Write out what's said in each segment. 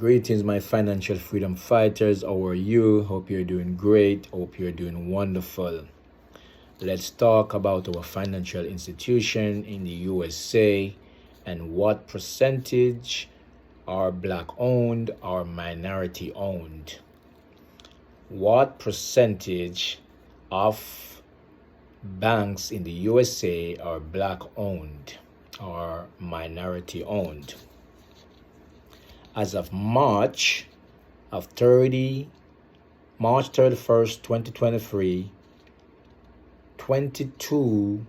Greetings, my financial freedom fighters. How are you? Hope you're doing great. Hope you're doing wonderful. Let's talk about our financial institution in the USA and what percentage are black owned or minority owned. What percentage of banks in the USA are black owned or minority owned? As of March 31st, 2023, 22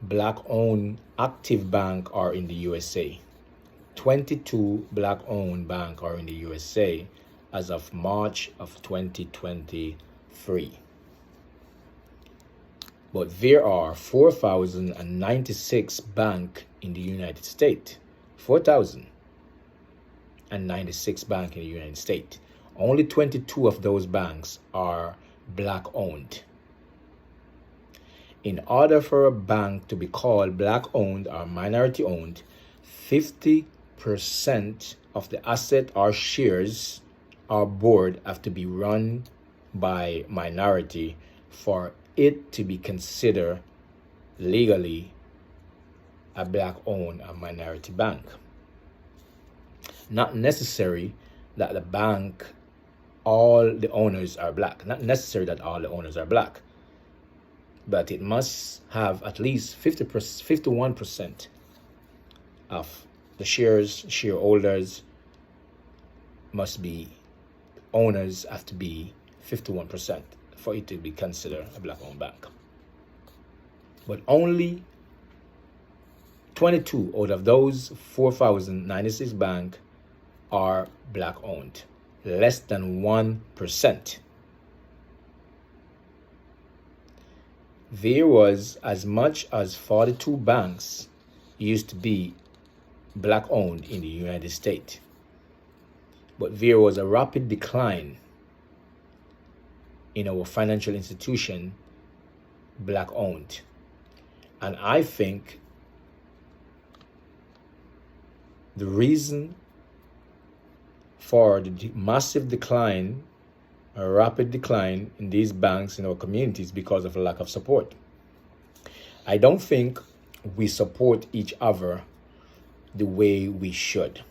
black-owned active banks are in the USA. 22 black-owned banks are in the USA as of March of 2023. But there are 4,096 banks in the United States. 4,096 banks in the United States. Only 22 of those banks are black owned. In order for a bank to be called black owned or minority owned, 50% of the asset or shares or board have to be run by minority for it to be considered legally a black owned or minority bank. Not necessary that the bank, all the owners are black. Not necessary that all the owners are black. But it must have at least 51% of the shareholders must be, owners have to be 51% for it to be considered a black owned bank. But only 22 out of those 4,096 banks are black owned, less than 1%. There was as much as 42 banks used to be black owned in the United States. But there was a rapid decline in our financial institution black owned. And I think the reason for the massive decline, a rapid decline in these banks in our communities because of a lack of support. I don't think we support each other the way we should.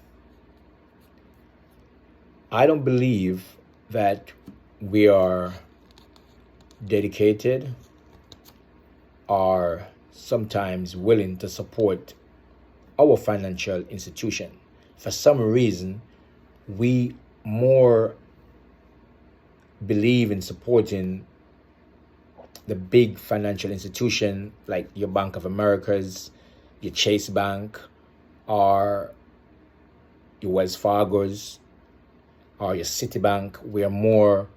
I don't believe that we are dedicated or sometimes willing to support our financial institution. For some reason, we more believe in supporting the big financial institution like your Bank of America's, your Chase Bank, or your Wells Fargo's, or your Citibank. We are more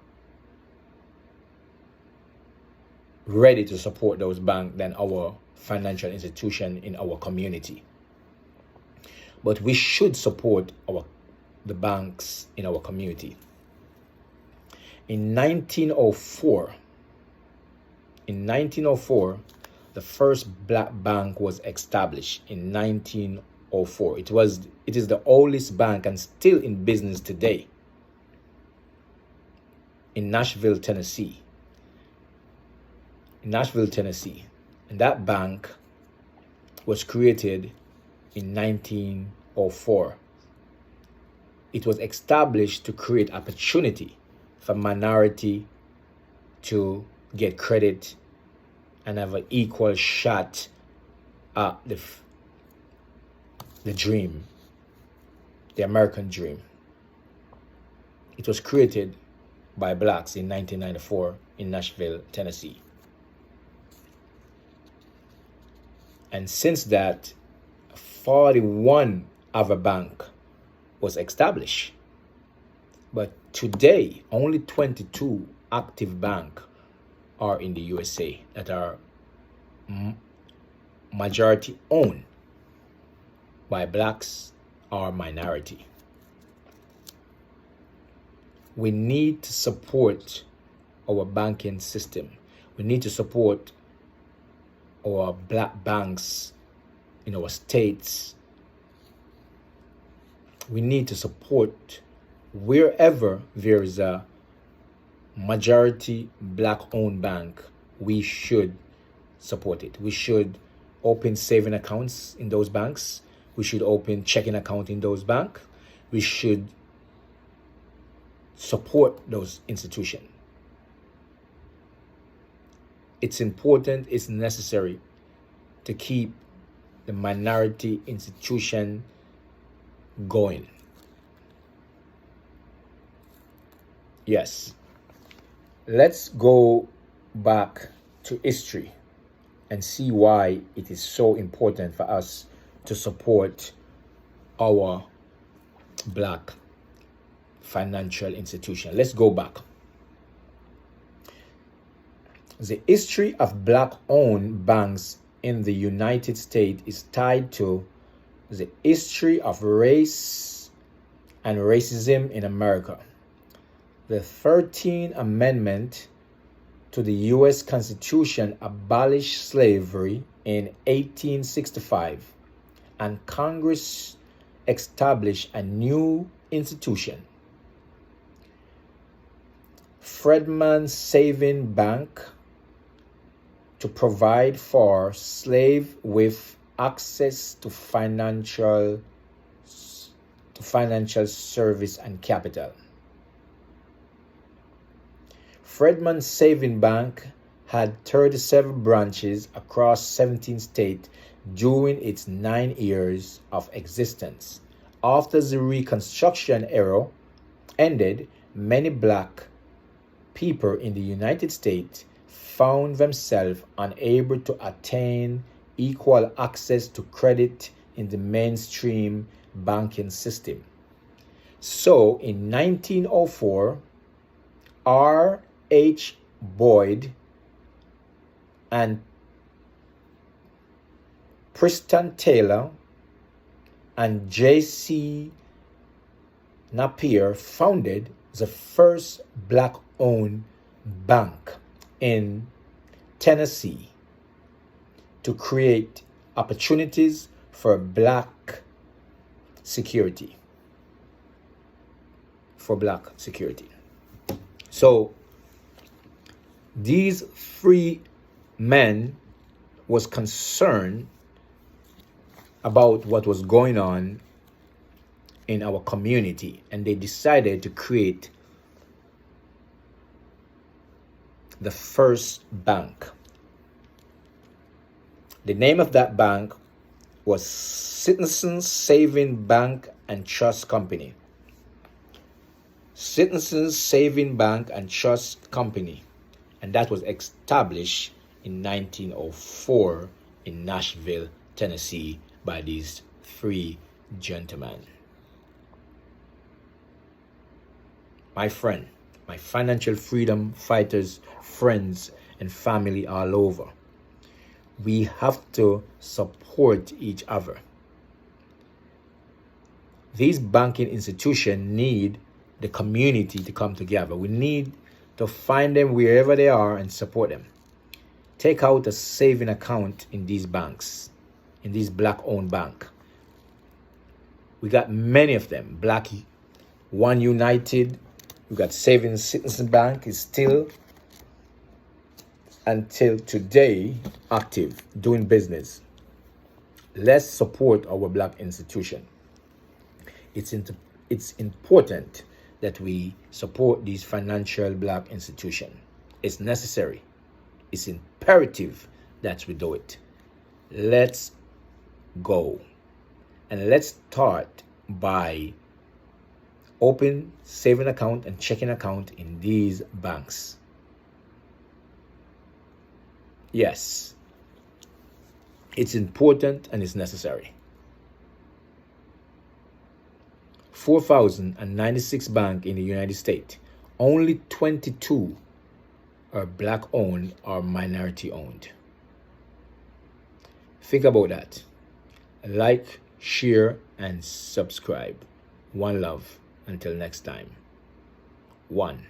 ready to support those banks than our financial institution in our community. But we should support the banks in our community. In 1904, the first black bank was established in 1904. It is the oldest bank and still in business today in Nashville, Tennessee. And that bank was created in 1904. It was established to create opportunity for minority to get credit and have an equal shot at the dream, the American dream. It was created by blacks in 1994 in Nashville, Tennessee. And since that, 41 other bank was established. But today, only 22 active banks are in the USA that are majority owned by blacks or minority. We need to support our banking system. We need to support our black banks in our states we need to support wherever there is a majority black owned bank. We should support it. We should open saving accounts in those banks. We should open checking account in those banks. We should support those institutions. It's important, it's necessary to keep the minority institution going. Yes. Let's go back to history and see why it is so important for us to support our black financial institution. Let's go back. The history of black-owned banks in the United States is tied to the history of race and racism in America. The 13th Amendment to the U.S. Constitution abolished slavery in 1865, and Congress established a new institution, Freedmen's Savings Bank, to provide for slaves with access to financial service and capital. Freedmen's Savings Bank had 37 branches across 17 states during its 9 years of existence. After the Reconstruction era ended, many black people in the United States found themselves unable to attain equal access to credit in the mainstream banking system. So in 1904, R.H. Boyd and Preston Taylor and J.C. Napier founded the first black-owned bank in Tennessee to create opportunities for black security. So these three men was concerned about what was going on in our community, and they decided to create the first bank. The name of that bank was Citizens Savings Bank and Trust Company. Citizens Savings Bank and Trust Company, and that was established in 1904 in Nashville, Tennessee, by these three gentlemen. My friend, my financial freedom fighters, friends, and family all over, we have to support each other. These banking institutions need the community to come together. We need to find them wherever they are and support them. Take out a saving account in these banks, in these black-owned bank. We got many of them. Black One United, we got Savings Citizen Bank is still, until today, active, doing business. Let's support our black institution. It's important that we support these financial black institutions. It's necessary. It's imperative that we do it. Let's go. And let's start by open saving account and checking account in these banks. Yes, it's important and it's necessary. 4,096 banks in the United States. Only 22 are black owned or minority owned. Think about that. Like, share, and subscribe. One love. Until next time. One.